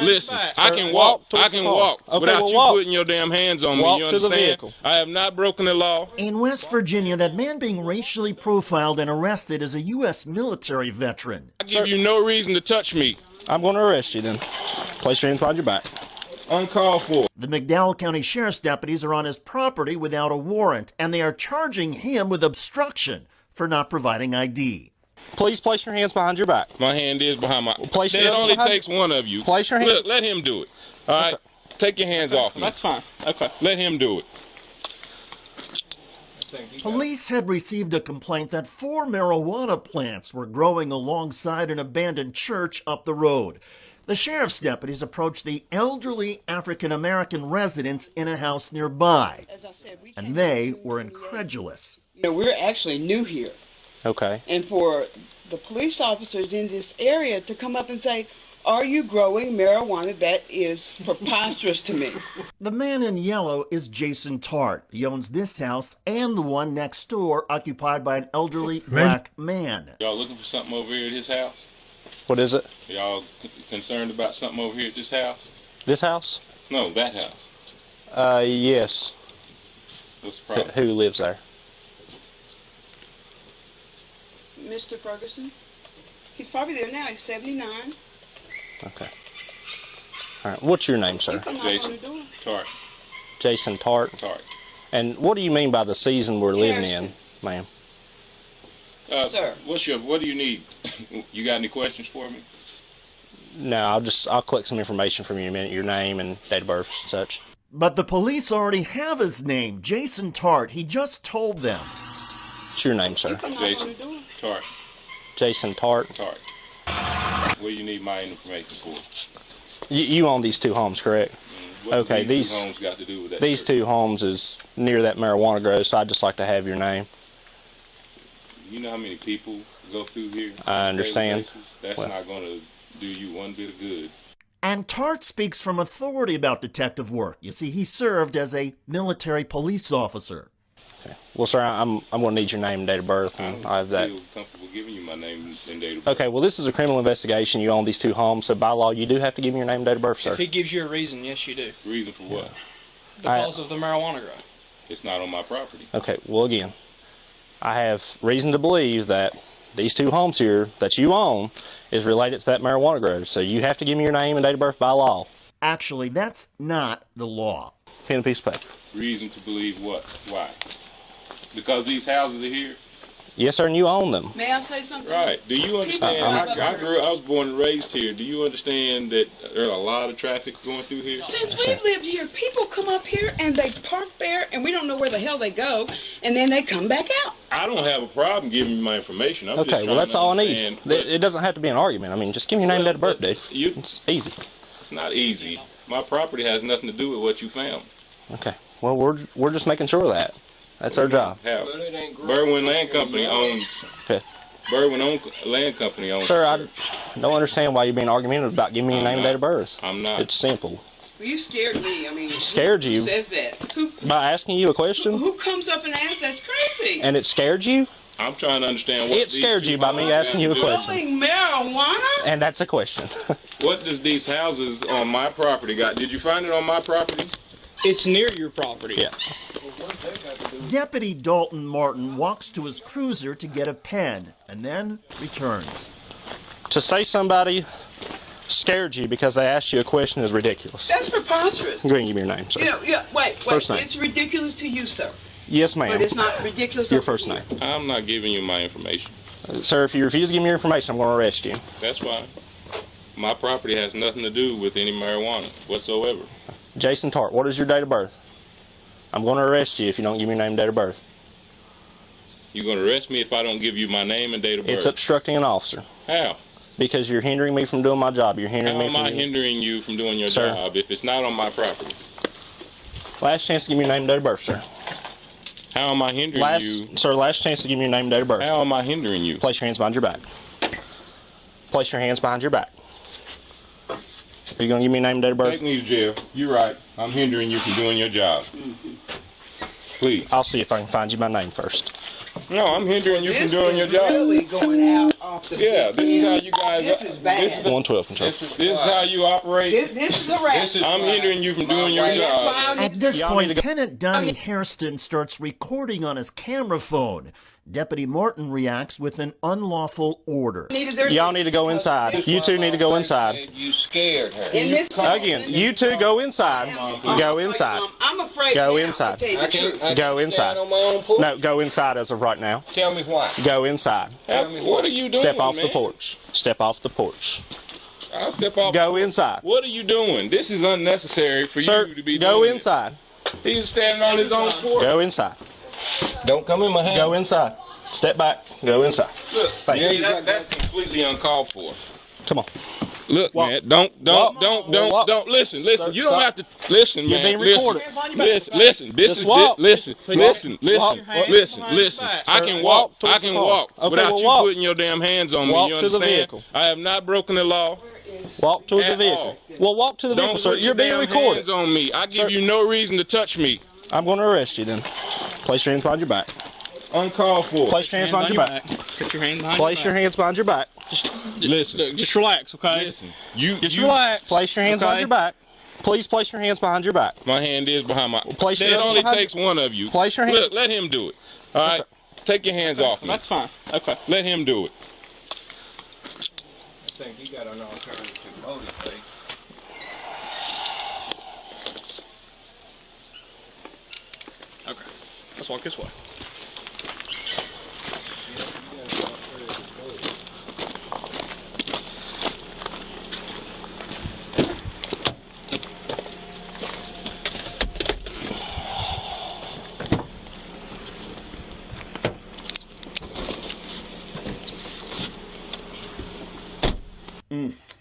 Listen, I can walk. I can walk without you putting your damn hands on me. You understand? I have not broken the law. In West Virginia, that man being racially profiled and arrested is a U.S. military veteran. I give you no reason to touch me. I'm going to arrest you then. Place your hands behind your back. Uncalled for. The McDowell County Sheriff's deputies are on his property without a warrant, and they are charging him with obstruction for not providing ID. Please place your hands behind your back. My hand is behind my... Place your it only takes one of you. Place your hands... Look, let him do it. All right? Okay. Take your hands off me. That's fine. Okay. Let him do it. Police had received a complaint that 4 marijuana plants were growing alongside an abandoned church up the road. The sheriff's deputies approached the elderly African-American residents in a house nearby, and they were incredulous. We're actually new here. Okay. And for the police officers in this area to come up and say, "Are you growing marijuana?" That is preposterous to me. The man in yellow is Jason Tart. He owns this house and the one next door occupied by an elderly black man. Y'all looking for something over here at his house? What is it? Y'all concerned about something over here at this house? This house? No, that house. Yes. What's the problem? Who lives there? Mr. Ferguson? He's probably there now. He's 79. Okay. All right. What's your name, sir? Jason Tart. Jason Tart? Tart. And what do you mean by the season we're living in, ma'am? Sir. What do you need? You got any questions for me? No, I'll collect some information from you in a minute, your name and date of birth and such. But the police already have his name, Jason Tart. He just told them. What's your name, sir? Jason Tart. Jason Tart. Tart. What do you need my information for? You own these 2 homes, correct? What okay, these 2 homes got to do with that? These 2 homes is near that marijuana grow, so I'd just like to have your name. You know how many people go through here? I understand. That's not going to do you one bit of good. And Tart speaks from authority about detective work. You see, he served as a military police officer. Okay. Well, sir, I'm going to need your name and date of birth, and I have that. I feel comfortable giving you my name and date of birth. Okay, well, this is a criminal investigation. You own these 2 homes, so by law, you do have to give me your name and date of birth, sir. If he gives you a reason, yes, you do. Reason for what? Because of the marijuana grow. It's not on my property. Okay, well, again, I have reason to believe that these 2 homes here that you own is related to that marijuana grow, so you have to give me your name and date of birth by law. Actually, that's not the law. Pen and piece of paper. Reason to believe what? Why? Because these houses are here? Yes, sir, and you own them. May I say something? Right. Do you understand? I was born and raised here. Do you understand that there's a lot of traffic going through here? Since we've lived here, people come up here and they park there and we don't know where the hell they go, and then they come back out. I don't have a problem giving you my information. I'm okay, well, that's all I need. It doesn't have to be an argument. I mean, just give me your name and date of birth, dude. It's easy. It's not easy. My property has nothing to do with what you found. Okay. Well, we're just making sure of that. That's our job. Berwyn Land Company owns. Okay. Berwyn Land Company owns. Sir, I don't understand why you're being argumentative about giving me your name and date of birth. I'm not. It's simple. Well, you scared me. I mean, scared you? Who says that? By asking you a question? Who comes up and asks? That's crazy. And it scared you? I'm trying to understand what it scared you by me asking you a question. Growing marijuana? And that's a question. What does these houses on my property got? Did you find it on my property? It's near your property. Yeah. Deputy Dalton Martin walks to his cruiser to get a pen and then returns. To say somebody scared you because they asked you a question is ridiculous. That's preposterous. Go ahead and give me your name, sir. Wait. First name. It's ridiculous to you, sir. Yes, ma'am. But it's not ridiculous. Your first name. I'm not giving you my information. Sir, if you refuse to give me your information, I'm going to arrest you. That's fine. My property has nothing to do with any marijuana whatsoever. Jason Tart, what is your date of birth? I'm going to arrest you if you don't give me your name and date of birth. You're going to arrest me if I don't give you my name and date of birth? It's obstructing an officer. How? Because you're hindering me from doing my job. You're hindering me from... How am I hindering you from doing your job if it's not on my property? Last chance to give me your name and date of birth, sir. How am I hindering you? Sir, last chance to give me your name and date of birth. How am I hindering you? Place your hands behind your back. Place your hands behind your back. Are you going to give me your name and date of birth? Take me to jail. You're right. I'm hindering you from doing your job. Please. I'll see if I can find you my name first. No, I'm hindering you from doing your This job. is really going out off the Yeah, deep this is how end. you guys. This is bad. This is 112 control. this is how you operate. This is a wrap. I'm hindering you from doing your That's job. why I At this Y'all point, need to go- Tenant Donnie Hairston starts recording on his camera phone. Deputy Martin reacts with an unlawful order. Y'all need to go inside. You two need to go inside. You scared her. In this Again, you two go inside. Go inside. I'm afraid. Go now, inside. I'll tell you the truth. I Go can inside. stand on my own porch? No, go inside as of right now. Tell me why. Go inside. What are you doing, Step off man? the porch. Step off the porch. I'll step off. Go inside. What are you doing? This is unnecessary for Sir, you to be go doing inside. This. He's standing on his own porch. Go inside. Don't come in my house. Go inside. Step back. Go inside. Look, Thank yeah, you. that's completely uncalled for. Come on. Look, Walk. man, don't, Walk. listen. Sir, You don't stop. have to listen, You're man. being recorded. Listen. This Just is walk. listen. Listen. Walk. Listen. I can walk. Walk towards I the can car. walk Okay, without well, you walk. putting your damn hands on me. Walk You to the understand? vehicle. I have not broken the law. Walk to the At vehicle. all. Well, walk to the vehicle, Don't sir. put You're your being damn recorded. hands on me. I give Sir. you no reason to touch me. I'm going to arrest you then. Place your hands behind your back. Uncalled for. Place your hands behind your back. Put your hand behind Place your hands behind your back. Listen. Look, just relax, okay? Listen. You Relax. Place your hands okay? behind your back. Please place your hands behind your back. My hand is behind my. Place your It hands only behind- takes one of you. Place your hands- Look, let him do it. All right. Take your hands off me. That's fine. Okay. Let him do it. I think you got an alternative motive, please. Okay. Let's walk this way.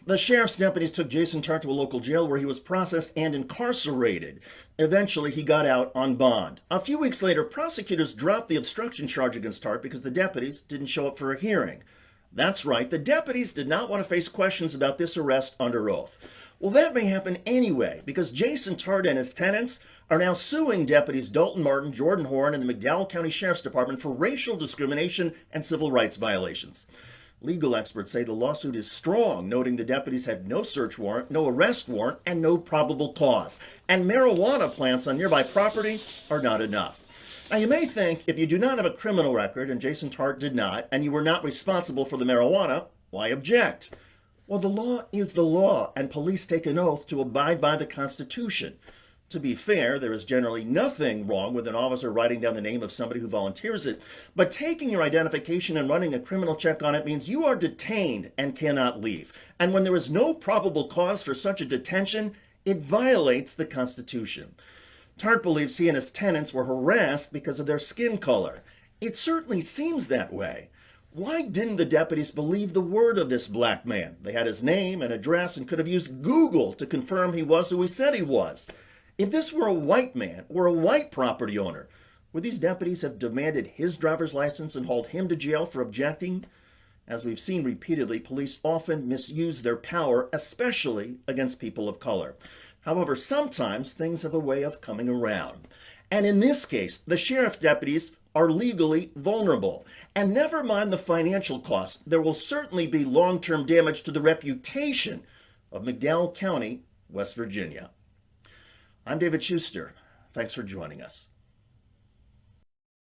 The sheriff's deputies took Jason Tart to a local jail where he was processed and incarcerated. Eventually, he got out on bond. A few weeks later, prosecutors dropped the obstruction charge against Tart because the deputies didn't show up for a hearing. That's right, the deputies did not want to face questions about this arrest under oath. Well, that may happen anyway, because Jason Tart and his tenants are now suing deputies Dalton Martin, Jordan Horn, and the McDowell County Sheriff's Department for racial discrimination and civil rights violations. Legal experts say the lawsuit is strong, noting the deputies had no search warrant, no arrest warrant, and no probable cause. And marijuana plants on nearby property are not enough. Now, you may think if you do not have a criminal record, and Jason Tart did not, and you were not responsible for the marijuana, why object? Well, the law is the law, and police take an oath to abide by the Constitution. To be fair, there is generally nothing wrong with an officer writing down the name of somebody who volunteers it, but taking your identification and running a criminal check on it means you are detained and cannot leave. And when there is no probable cause for such a detention, it violates the Constitution. Tart believes he and his tenants were harassed because of their skin color. It certainly seems that way. Why didn't the deputies believe the word of this black man? They had his name and address and could have used Google to confirm he was who he said he was. If this were a white man or a white property owner, would these deputies have demanded his driver's license and hauled him to jail for objecting? As we've seen repeatedly, police often misuse their power, especially against people of color. However, sometimes things have a way of coming around. And in this case, the sheriff deputies are legally vulnerable. And never mind the financial cost, there will certainly be long-term damage to the reputation of McDowell County, West Virginia. I'm David Schuster. Thanks for joining us.